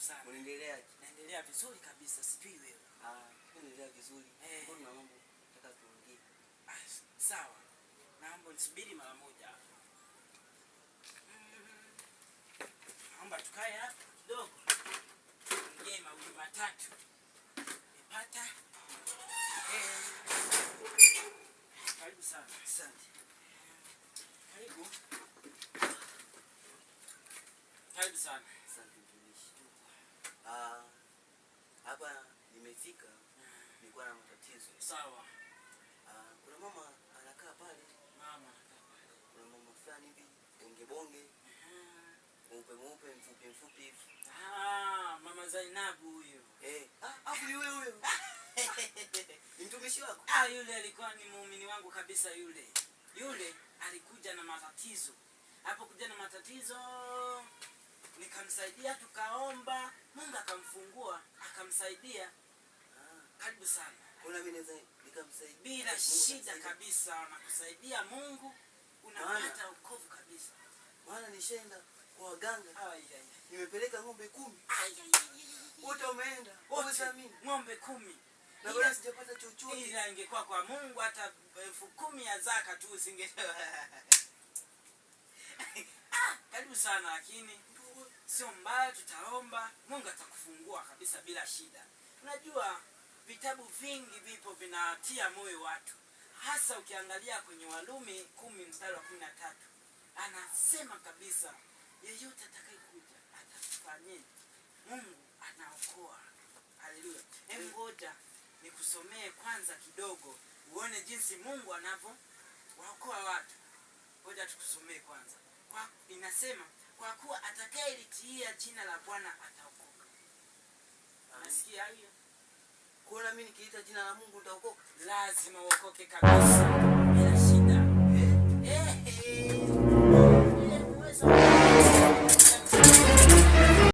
sana. Unaendeleaje? Naendelea vizuri kabisa, sijui wewe. Naendelea vizuri. Mbona mambo nataka tuongee? Sawa. Naomba nisubiri mara moja. Naomba tukae hapa kidogo. Tuongee mawili matatu. Nipata. Karibu sana. Asante. Karibu. Karibu sana. Asante mtumishi. Hapa nimefika, nilikuwa na matatizo. Sawa. Kuna mama anakaa pale. Mama. Kuna mama fulani hivi, bonge. Mweupe, mfupi hivi. Mama Zainabu huyo. Afu ni wewe huyo. Ni mtumishi wako? Yule alikuwa ni muumini wangu kabisa yule. Yule alikuja na matatizo. Hapo kuja na matatizo, nikamsaidia, tukaomba, Mungu akamfungua, akamsaidia. Karibu sana. Kuna mimi naweza nikamsaidia bila shida kabisa, nakusaidia Mungu, unapata wokovu kabisa. Maana nishaenda kwa waganga. Ai. Nimepeleka ng'ombe 10. Wote wameenda. Wote ng'ombe 10. Na bado sijapata chochote. Ila ingekuwa kwa Mungu hata 10,000 ya zaka tu usingetoa. Karibu sana, lakini sio mbaya, tutaomba Mungu atakufungua kabisa bila shida. Unajua vitabu vingi vipo vinatia moyo watu. Hasa ukiangalia kwenye Warumi 10:13. Anasema kabisa yeyote atakayekuja atafanyeni. Mungu anaokoa. Haleluya. Ngoja nikusomee kwanza kidogo uone jinsi Mungu anavyowaokoa watu. Ngoja tukusomee kwanza. Inasema kwa kuwa atakayelitia jina la Bwana ataokoka. Nasikia hiyo. Kuona mimi nikiita jina la Mungu nitaokoka? Lazima uokoke kabisa.